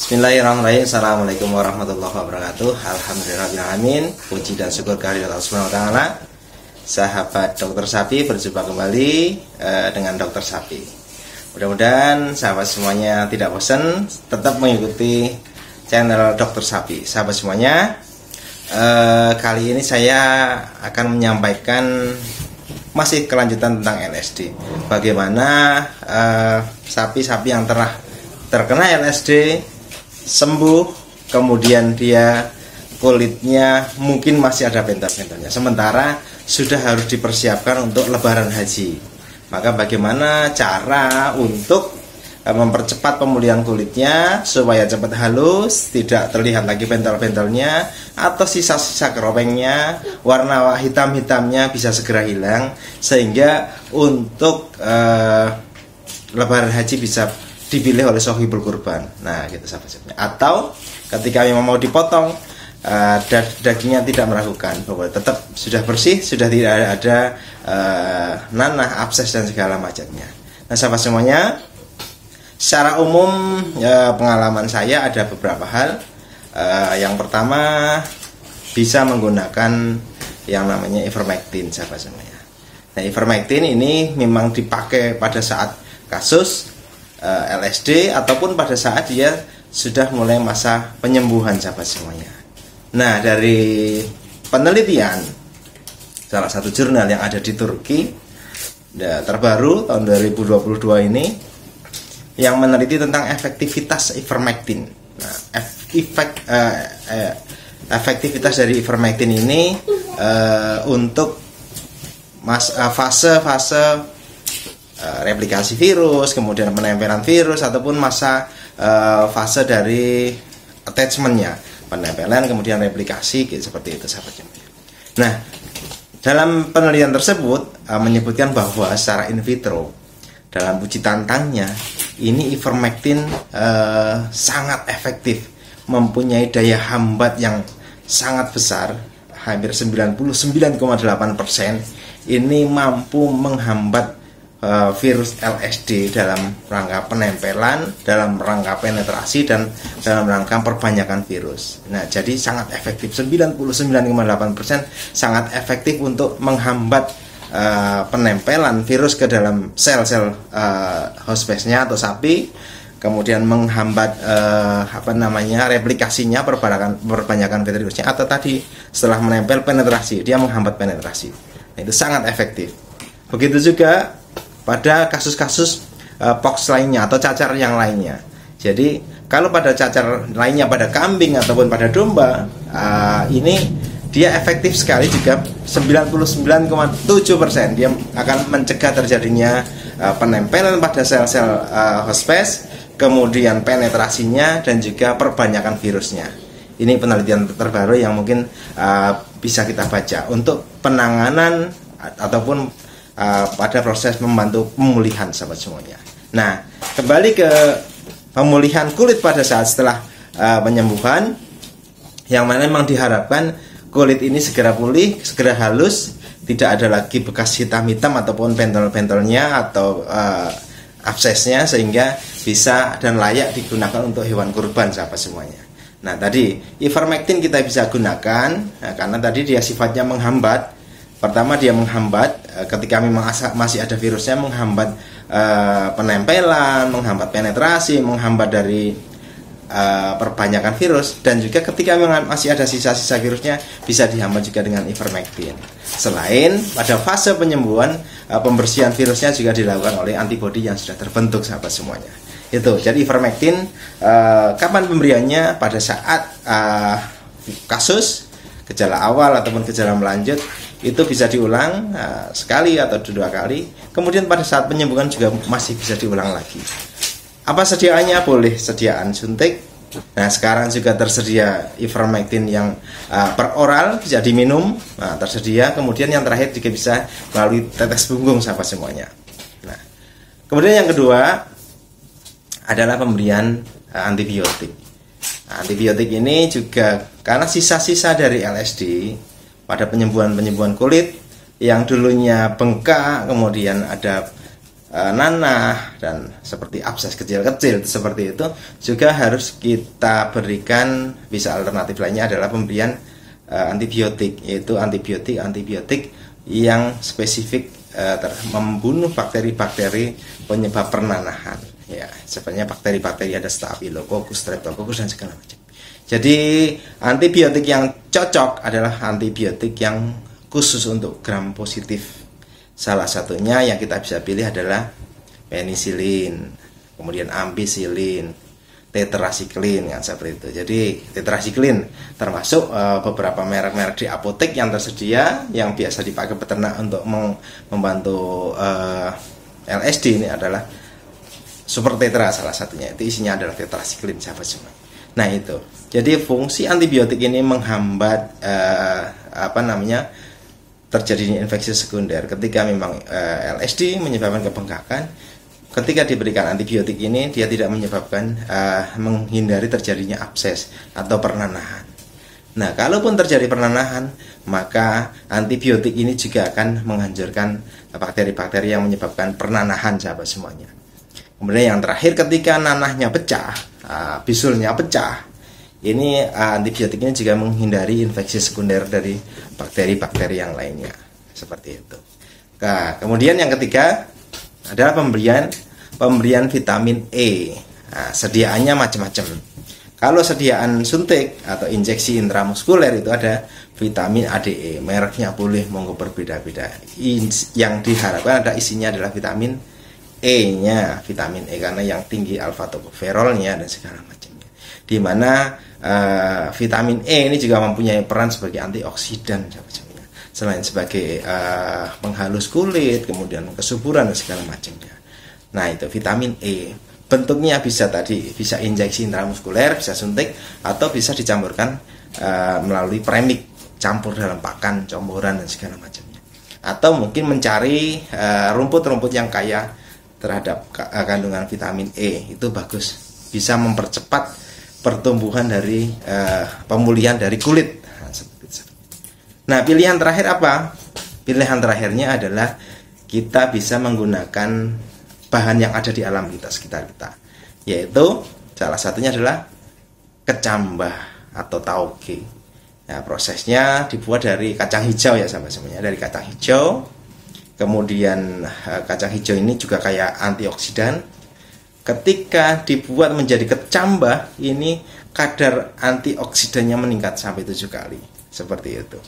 Bismillahirrahmanirrahim. Assalamualaikum warahmatullahi wabarakatuh. Alhamdulillahirrahmanirrahim. Puji dan syukur kehadirat Allah Subhanahu wa Ta'ala. Sahabat Dokter Sapi, berjumpa kembali dengan Dokter Sapi. Mudah-mudahan sahabat semuanya tidak bosan, tetap mengikuti channel Dokter Sapi. Sahabat semuanya, kali ini saya akan menyampaikan masih kelanjutan tentang LSD. Bagaimana sapi-sapi yang terkena LSD sembuh, kemudian dia kulitnya mungkin masih ada bentel-bentelnya, sementara sudah harus dipersiapkan untuk lebaran haji. Maka bagaimana cara untuk mempercepat pemulihan kulitnya supaya cepat halus, tidak terlihat lagi bentel-bentelnya atau sisa-sisa keropengnya, warna hitam-hitamnya bisa segera hilang, sehingga untuk lebaran haji bisa dipilih oleh sohibul kurban. Nah, gitu sahabat-sahabat. Atau ketika memang mau dipotong, dagingnya tidak meragukan bahwa tetap sudah bersih, sudah tidak ada nanah, abses dan segala macamnya. Nah, sahabat semuanya, secara umum pengalaman saya ada beberapa hal. Yang pertama, bisa menggunakan yang namanya ivermectin, sahabat semuanya. Nah, ivermectin ini memang dipakai pada saat kasus LSD ataupun pada saat dia sudah mulai masa penyembuhan, sahabat semuanya. Nah, dari penelitian salah satu jurnal yang ada di Turki terbaru tahun 2022 ini yang meneliti tentang efektivitas ivermectin. Nah, efektivitas dari ivermectin ini untuk fase-fase replikasi virus, kemudian penempelan virus, ataupun masa fase dari attachmentnya, penempelan kemudian replikasi, seperti itu sahabatnya. Nah, dalam penelitian tersebut menyebutkan bahwa secara in vitro dalam uji tantangnya ini ivermectin sangat efektif, mempunyai daya hambat yang sangat besar, hampir 99,8%. Ini mampu menghambat virus LSD dalam rangka penempelan, dalam rangka penetrasi, dan dalam rangka perbanyakan virus. Nah, jadi sangat efektif, 99,8% sangat efektif untuk menghambat penempelan virus ke dalam sel-sel host base-nya atau sapi, kemudian menghambat replikasinya, perbanyakan virusnya, atau tadi setelah menempel penetrasi, dia menghambat penetrasi. Nah, itu sangat efektif. Begitu juga pada kasus-kasus pox lainnya atau cacar yang lainnya. Jadi kalau pada cacar lainnya, pada kambing ataupun pada domba, ini dia efektif sekali juga, 99,7%. Dia akan mencegah terjadinya penempelan pada sel-sel host base, kemudian penetrasinya, dan juga perbanyakan virusnya. Ini penelitian terbaru yang mungkin bisa kita baca untuk penanganan ataupun pada proses membantu pemulihan, sahabat semuanya. Nah, kembali ke pemulihan kulit pada saat setelah penyembuhan, yang mana memang diharapkan kulit ini segera pulih, segera halus, tidak ada lagi bekas hitam-hitam ataupun bentel-bentelnya atau absesnya, sehingga bisa dan layak digunakan untuk hewan kurban, sahabat semuanya. Nah, tadi ivermectin kita bisa gunakan karena tadi dia sifatnya menghambat. Pertama, dia menghambat ketika memang masih ada virusnya, menghambat penempelan, menghambat penetrasi, menghambat dari perbanyakan virus, dan juga ketika memang masih ada sisa-sisa virusnya bisa dihambat juga dengan ivermectin. Selain pada fase penyembuhan, pembersihan virusnya juga dilakukan oleh antibodi yang sudah terbentuk, sahabat semuanya. Itu. Jadi ivermectin kapan pemberiannya? Pada saat kasus gejala awal ataupun gejala melanjut, itu bisa diulang sekali atau 2 kali. Kemudian pada saat penyembuhan juga masih bisa diulang lagi. Apa sediaannya? Boleh sediaan suntik. Nah, sekarang juga tersedia ivermectin yang per oral, bisa diminum, tersedia. Kemudian yang terakhir juga bisa melalui tetes punggung, sahabat semuanya. Nah, kemudian yang kedua adalah pemberian antibiotik. Antibiotik ini juga karena sisa-sisa dari LSD pada penyembuhan kulit yang dulunya bengkak, kemudian ada nanah dan seperti abses kecil-kecil seperti itu juga harus kita berikan. Bisa alternatif lainnya adalah pemberian antibiotik, yaitu antibiotik yang spesifik membunuh bakteri-bakteri penyebab pernanahan. Ya, sebenarnya bakteri-bakteri ada Staphylococcus, Streptococcus dan segala macam. Jadi antibiotik yang cocok adalah antibiotik yang khusus untuk gram positif. Salah satunya yang kita bisa pilih adalah penisilin, kemudian ampicillin, tetrasiklin, yang seperti itu. Jadi tetrasiklin termasuk beberapa merek-merek di apotek yang tersedia yang biasa dipakai peternak untuk membantu LSD. Ini adalah super tetra salah satunya. Itu isinya adalah tetrasiklin, sahabat semua. Nah itu. Jadi fungsi antibiotik ini menghambat terjadinya infeksi sekunder. Ketika memang LSD menyebabkan kebengkakan, ketika diberikan antibiotik ini dia tidak menyebabkan menghindari terjadinya abses atau pernanahan. Nah, kalaupun terjadi pernanahan, maka antibiotik ini juga akan menghancurkan bakteri-bakteri yang menyebabkan pernanahan, sahabat semuanya. Kemudian yang terakhir, ketika nanahnya pecah, bisulnya pecah, ini antibiotik ini juga menghindari infeksi sekunder dari bakteri-bakteri yang lainnya, seperti itu. Nah, kemudian yang ketiga adalah pemberian vitamin E. Nah, sediaannya macam-macam. Kalau sediaan suntik atau injeksi intramuskuler itu ada vitamin ADE, mereknya boleh monggo berbeda-beda. Yang diharapkan ada isinya adalah vitamin E-nya, vitamin E karena yang tinggi alfa tokoferolnya dan segala macamnya. Di mana vitamin E ini juga mempunyai peran sebagai antioksidan, selain sebagai penghalus kulit, kemudian kesuburan dan segala macamnya. Nah itu vitamin E, bentuknya bisa injeksi intramuskuler, bisa suntik, atau bisa dicampurkan melalui premix, campur dalam pakan, campuran dan segala macamnya. Atau mungkin mencari rumput-rumput yang kaya terhadap kandungan vitamin E, itu bagus, bisa mempercepat pertumbuhan dari pemulihan dari kulit. Nah, pilihan terakhir apa? Pilihan terakhirnya adalah kita bisa menggunakan bahan yang ada di alam kita, sekitar kita, yaitu salah satunya adalah kecambah atau tauge. Nah, prosesnya dibuat dari kacang hijau ya, sahabat semuanya, dari kacang hijau. Kemudian kacang hijau ini juga kayak antioksidan. Ketika dibuat menjadi kecambah, ini kadar antioksidannya meningkat sampai 7 kali, seperti itu.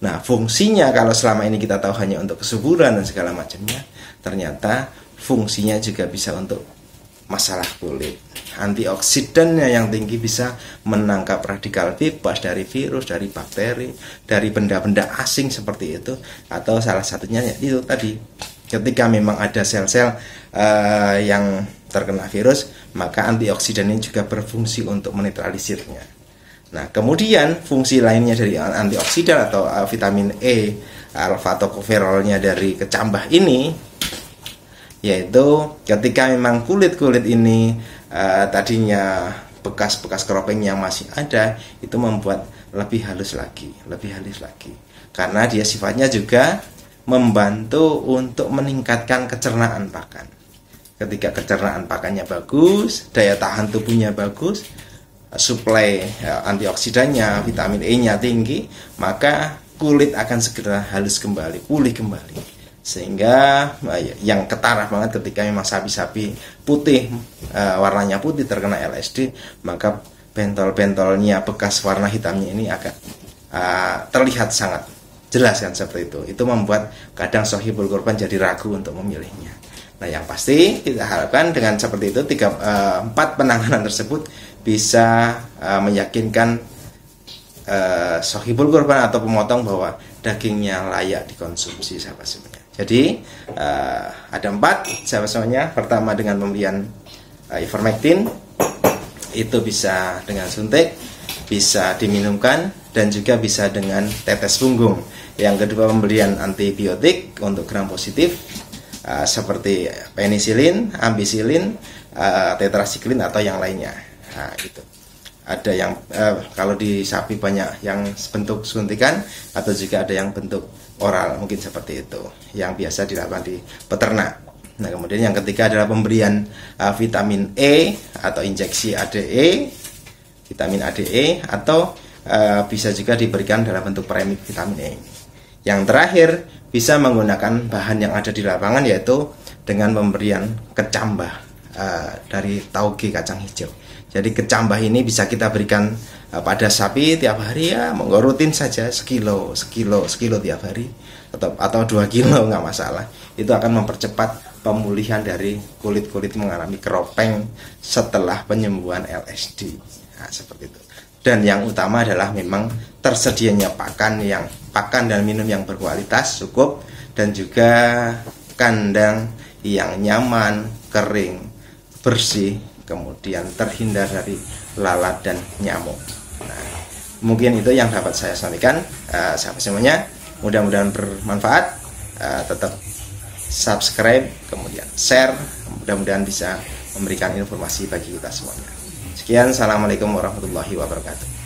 Nah, fungsinya kalau selama ini kita tahu hanya untuk kesuburan dan segala macamnya, ternyata fungsinya juga bisa untuk masalah kulit. Antioksidannya yang tinggi bisa menangkap radikal bebas dari virus, dari bakteri, dari benda-benda asing seperti itu. Atau salah satunya itu tadi, ketika memang ada sel-sel yang terkena virus, maka antioksidan ini juga berfungsi untuk menetralisirnya. Nah, kemudian fungsi lainnya dari antioksidan atau vitamin E, alfa tokoferolnya dari kecambah ini, yaitu ketika memang kulit-kulit ini tadinya bekas-bekas keropeng yang masih ada, itu membuat lebih halus lagi, karena dia sifatnya juga membantu untuk meningkatkan kecernaan pakan. Ketika kecernaan pakannya bagus, daya tahan tubuhnya bagus, suplai antioksidannya, vitamin E-nya tinggi, maka kulit akan segera halus kembali, pulih kembali. Sehingga yang ketara banget ketika memang sapi-sapi putih, warnanya putih terkena LSD, maka bentol-bentolnya bekas warna hitamnya ini akan terlihat sangat jelas kan, seperti itu. Itu membuat kadang sohibul kurban jadi ragu untuk memilihnya. Nah, yang pasti kita harapkan dengan seperti itu 4 penanganan tersebut bisa meyakinkan sohibul kurban atau pemotong bahwa dagingnya layak dikonsumsi, sahabat semuanya. Jadi ada 4, sahabat semuanya. Pertama dengan pemberian ivermectin, itu bisa dengan suntik, bisa diminumkan, dan juga bisa dengan tetes punggung. Yang kedua pemberian antibiotik untuk gram positif, seperti penisilin, ampicillin, tetrasiklin atau yang lainnya. Nah, itu. Ada yang kalau di sapi banyak yang bentuk suntikan, atau juga ada yang bentuk oral, mungkin seperti itu yang biasa dilakukan di peternak. Nah, kemudian yang ketiga adalah pemberian vitamin E atau injeksi ADE, vitamin ADE, atau bisa juga diberikan dalam bentuk premik vitamin E. Yang terakhir, bisa menggunakan bahan yang ada di lapangan, yaitu dengan pemberian kecambah dari tauge kacang hijau. Jadi kecambah ini bisa kita berikan pada sapi tiap hari, ya monggo rutin saja, sekilo tiap hari, atau 2 kilo nggak masalah. Itu akan mempercepat pemulihan dari kulit-kulit mengalami keropeng setelah penyembuhan LSD. Nah, seperti itu. Dan yang utama adalah memang tersedianya pakan dan minum yang berkualitas cukup, dan juga kandang yang nyaman, kering, bersih, kemudian terhindar dari lalat dan nyamuk. Nah, mungkin itu yang dapat saya sampaikan. Sahabat semuanya, mudah-mudahan bermanfaat. Tetap subscribe, kemudian share, mudah-mudahan bisa memberikan informasi bagi kita semuanya. Sekian, assalamualaikum warahmatullahi wabarakatuh.